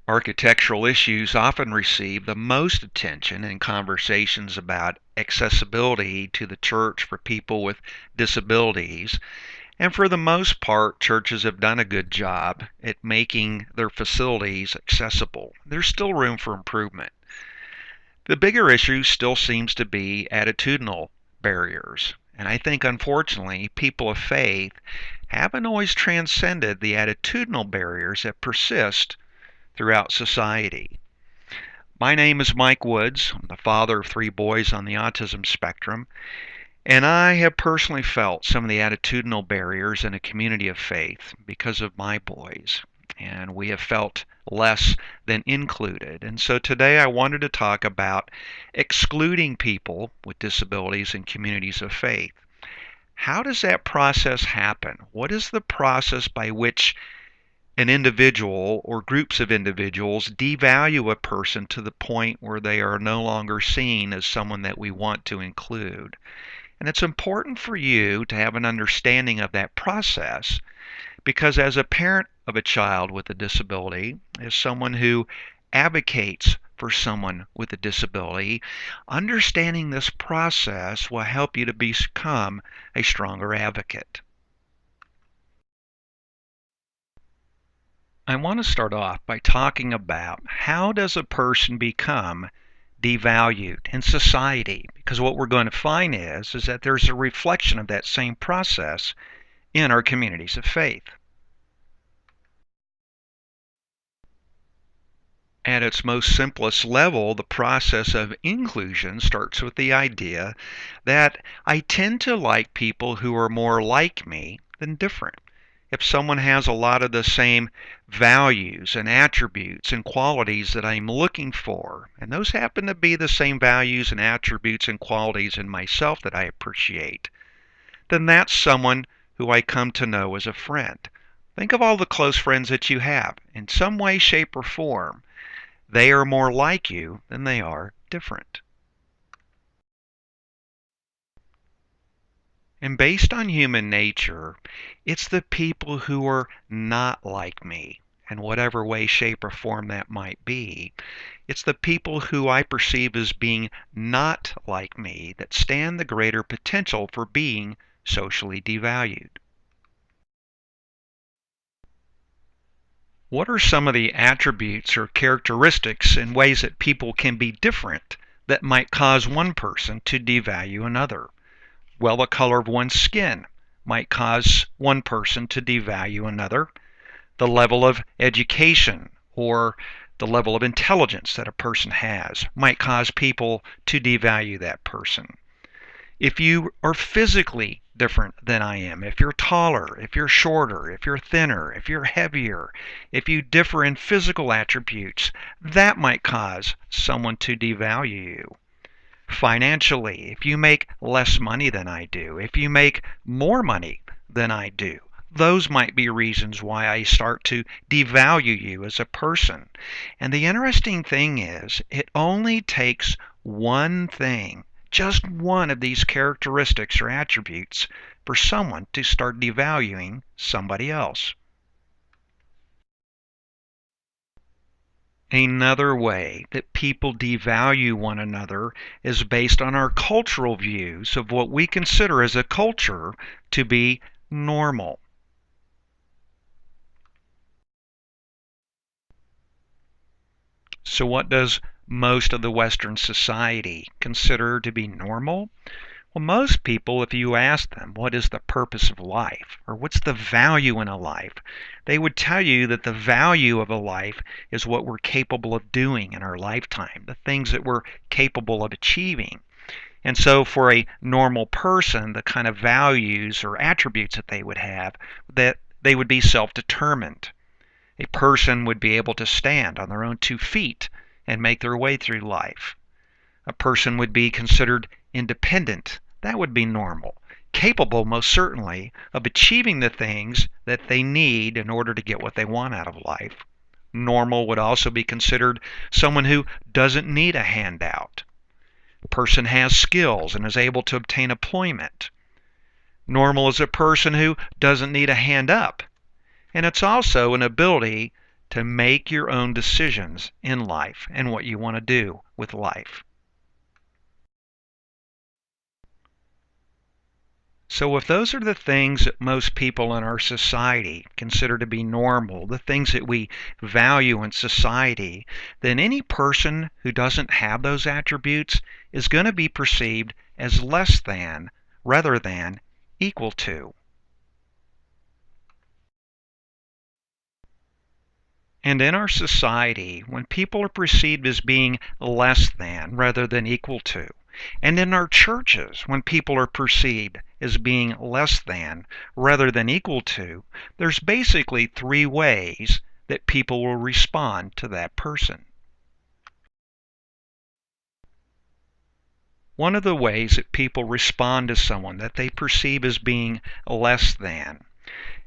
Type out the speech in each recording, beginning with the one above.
Architectural issues often receive the most attention in conversations about accessibility to the church for people with disabilities, and for the most part, churches have done a good job at making their facilities accessible. There's still room for improvement. The bigger issue still seems to be attitudinal barriers. And I think, unfortunately, people of faith haven't always transcended the attitudinal barriers that persist throughout society. My name is Mike Woods. I'm the father of 3 boys on the autism spectrum, and I have personally felt some of the attitudinal barriers in a community of faith because of my boys, and we have felt less than included. And so today I wanted to talk about excluding people with disabilities in communities of faith. How does that process happen? What is the process by which an individual or groups of individuals devalue a person to the point where they are no longer seen as someone that we want to include? And it's important for you to have an understanding of that process, because as a parent of a child with a disability, as someone who advocates for someone with a disability, understanding this process will help you to become a stronger advocate. I want to start off by talking about how does a person become devalued in society, because what we're going to find is that there's a reflection of that same process in our communities of faith. At its most simplest level, the process of inclusion starts with the idea that I tend to like people who are more like me than different. If someone has a lot of the same values and attributes and qualities that I'm looking for, and those happen to be the same values and attributes and qualities in myself that I appreciate, then that's someone who I come to know as a friend. Think of all the close friends that you have. In some way, shape, or form, they are more like you than they are different. And based on human nature, it's the people who are not like me, in whatever way, shape, or form that might be. It's the people who I perceive as being not like me that stand the greater potential for being socially devalued. What are some of the attributes or characteristics and ways that people can be different that might cause one person to devalue another? Well, the color of one's skin might cause one person to devalue another. The level of education or the level of intelligence that a person has might cause people to devalue that person. If you are physically different than I am, if you're taller, if you're shorter, if you're thinner, if you're heavier, if you differ in physical attributes, that might cause someone to devalue you. Financially, if you make less money than I do, if you make more money than I do, those might be reasons why I start to devalue you as a person. And the interesting thing is, it only takes one thing, just one of these characteristics or attributes, for someone to start devaluing somebody else. Another way that people devalue one another is based on our cultural views of what we consider as a culture to be normal. So what does most of the Western society consider to be normal? Well, most people, if you ask them what is the purpose of life or what's the value in a life, they would tell you that the value of a life is what we're capable of doing in our lifetime, the things that we're capable of achieving. And so for a normal person, the kind of values or attributes that they would have, that they would be self-determined. A person would be able to stand on their own 2 feet and make their way through life. A person would be considered independent. That would be normal. Capable, most certainly, of achieving the things that they need in order to get what they want out of life. Normal would also be considered someone who doesn't need a handout. A person has skills and is able to obtain employment. Normal is a person who doesn't need a hand up. And it's also an ability to make your own decisions in life and what you want to do with life. So if those are the things that most people in our society consider to be normal, the things that we value in society, then any person who doesn't have those attributes is going to be perceived as less than rather than equal to. And in our society, when people are perceived as being less than rather than equal to, and in our churches, when people are perceived as being less than rather than equal to, there's basically three ways that people will respond to that person. One of the ways that people respond to someone that they perceive as being less than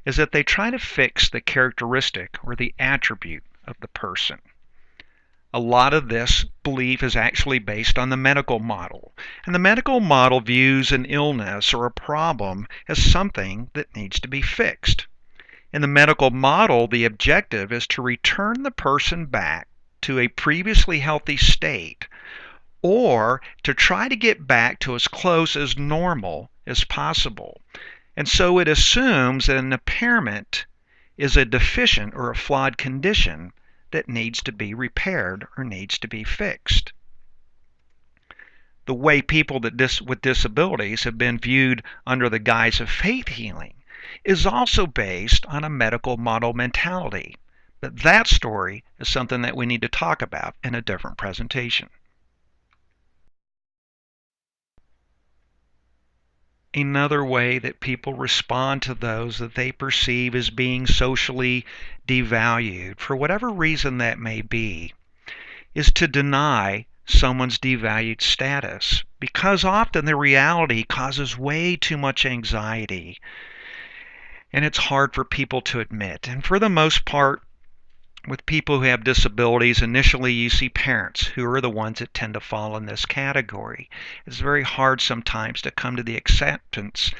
is that they try to fix the characteristic or the attribute of the person. A lot of this belief is actually based on the medical model. And the medical model views an illness or a problem as something that needs to be fixed. In the medical model, the objective is to return the person back to a previously healthy state, or to try to get back to as close as normal as possible. And so it assumes that an impairment is a deficient or a flawed condition that needs to be repaired or needs to be fixed. The way people with disabilities have been viewed under the guise of faith healing is also based on a medical model mentality. But that story is something that we need to talk about in a different presentation. Another way that people respond to those that they perceive as being socially devalued, for whatever reason that may be, is to deny someone's devalued status, because often the reality causes way too much anxiety, and it's hard for people to admit. And for the most part, with people who have disabilities, initially you see parents who are the ones that tend to fall in this category. It's very hard sometimes to come to the acceptance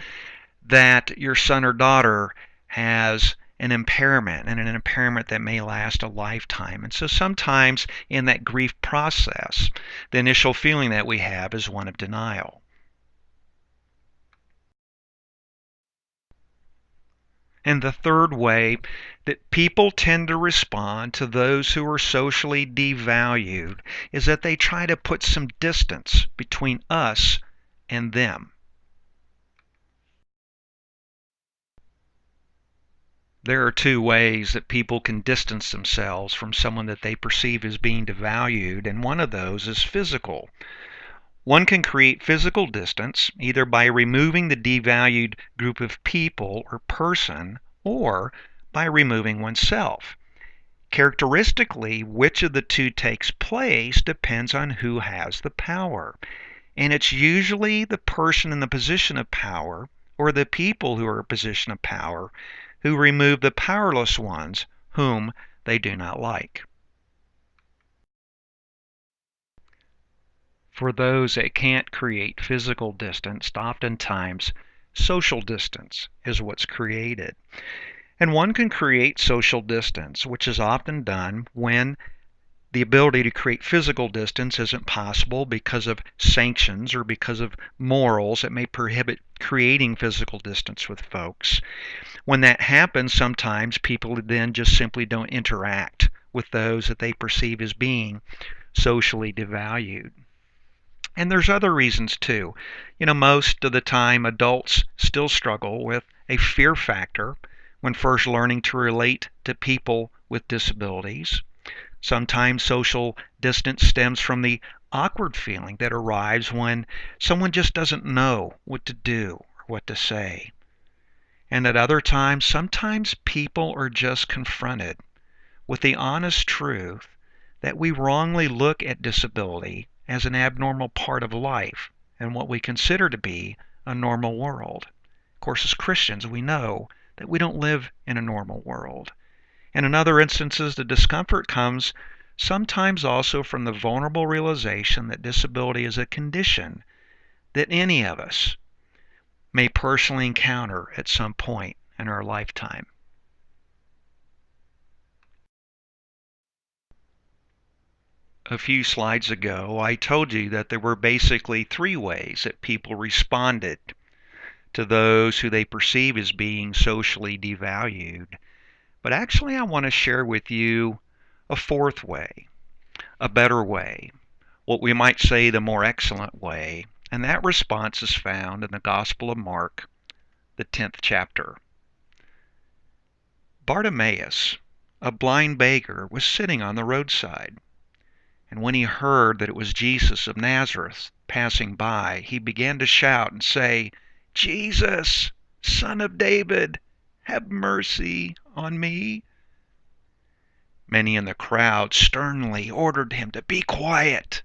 that your son or daughter has an impairment, and an impairment that may last a lifetime. And so sometimes in that grief process, the initial feeling that we have is one of denial. And the third way that people tend to respond to those who are socially devalued is that they try to put some distance between us and them. There are two ways that people can distance themselves from someone that they perceive as being devalued, and one of those is physical. One can create physical distance either by removing the devalued group of people or person, or by removing oneself. Characteristically, which of the two takes place depends on who has the power. And it's usually the person in the position of power, or the people who are in a position of power, who remove the powerless ones whom they do not like. For those that can't create physical distance, oftentimes social distance is what's created. And one can create social distance, which is often done when the ability to create physical distance isn't possible because of sanctions or because of morals that may prohibit creating physical distance with folks. When that happens, sometimes people then just simply don't interact with those that they perceive as being socially devalued. And there's other reasons too. Most of the time adults still struggle with a fear factor when first learning to relate to people with disabilities. Sometimes social distance stems from the awkward feeling that arrives when someone just doesn't know what to do or what to say. And at other times, sometimes people are just confronted with the honest truth that we wrongly look at disability as an abnormal part of life and what we consider to be a normal world. Of course, as Christians, we know that we don't live in a normal world. And in other instances, the discomfort comes sometimes also from the vulnerable realization that disability is a condition that any of us may personally encounter at some point in our lifetime. A few slides ago, I told you that there were basically three ways that people responded to those who they perceive as being socially devalued. But actually, I want to share with you a fourth way, a better way, what we might say the more excellent way, and that response is found in the Gospel of Mark, the 10th chapter. Bartimaeus, a blind beggar, was sitting on the roadside, and when he heard that it was Jesus of Nazareth passing by, he began to shout and say, "Jesus, Son of David, have mercy on me." Many in the crowd sternly ordered him to be quiet,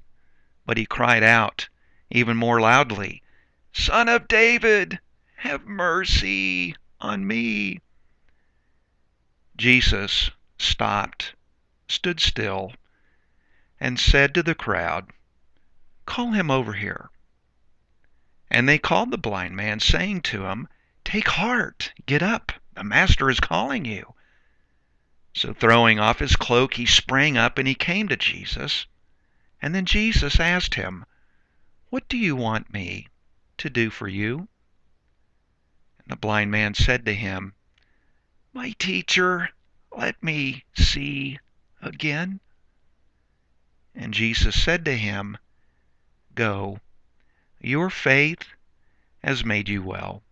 but he cried out even more loudly, "Son of David, have mercy on me." Jesus stopped, stood still, and said to the crowd, "Call him over here." And they called the blind man, saying to him, "Take heart, get up, the master is calling you." So throwing off his cloak, he sprang up and he came to Jesus. And then Jesus asked him, "What do you want me to do for you?" And the blind man said to him, "My teacher, let me see again." And Jesus said to him, "Go, your faith has made you well."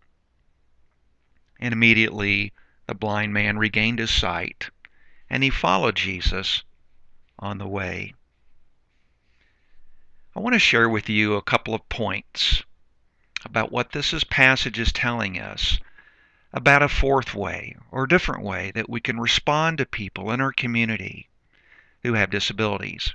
And immediately the blind man regained his sight, and he followed Jesus on the way. I want to share with you a couple of points about what this passage is telling us about a fourth way or different way that we can respond to people in our community who have disabilities.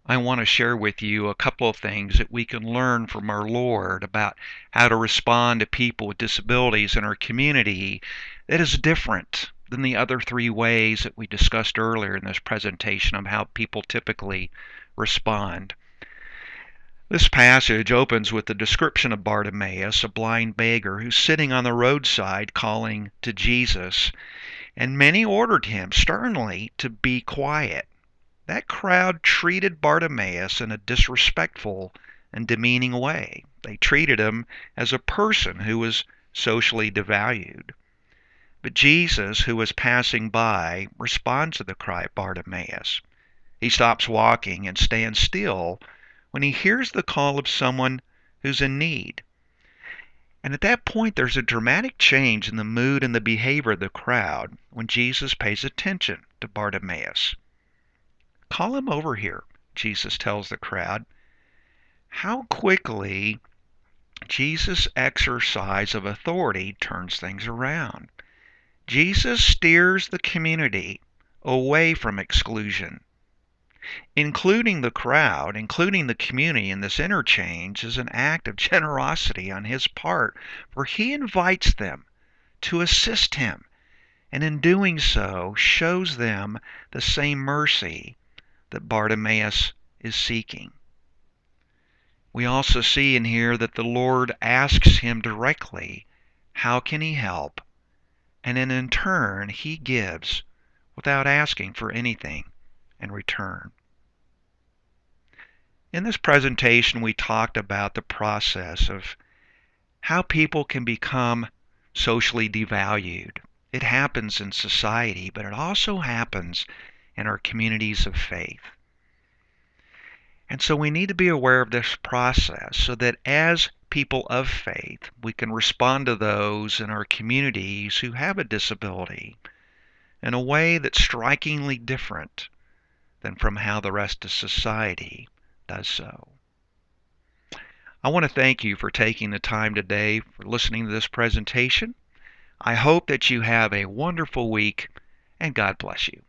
I want to share with you a couple of things that we can learn from our Lord about how to respond to people with disabilities in our community that is different than the other three ways that we discussed earlier in this presentation of how people typically respond. This passage opens with the description of Bartimaeus, a blind beggar who's sitting on the roadside calling to Jesus, and many ordered him sternly to be quiet. That crowd treated Bartimaeus in a disrespectful and demeaning way. They treated him as a person who was socially devalued. But Jesus, who was passing by, responds to the cry of Bartimaeus. He stops walking and stands still when he hears the call of someone who's in need. And at that point, there's a dramatic change in the mood and the behavior of the crowd when Jesus pays attention to Bartimaeus. "Call him over here," Jesus tells the crowd. How quickly Jesus' exercise of authority turns things around. Jesus steers the community away from exclusion. Including the crowd, including the community in this interchange is an act of generosity on his part, for he invites them to assist him, and in doing so shows them the same mercy that Bartimaeus is seeking. We also see and hear that the Lord asks him directly, how can he help? And then in turn, he gives without asking for anything in return. In this presentation, we talked about the process of how people can become socially devalued. It happens in society, but it also happens in our communities of faith. And so we need to be aware of this process so that as people of faith, we can respond to those in our communities who have a disability in a way that's strikingly different than from how the rest of society does so. I want to thank you for taking the time today for listening to this presentation. I hope that you have a wonderful week, and God bless you.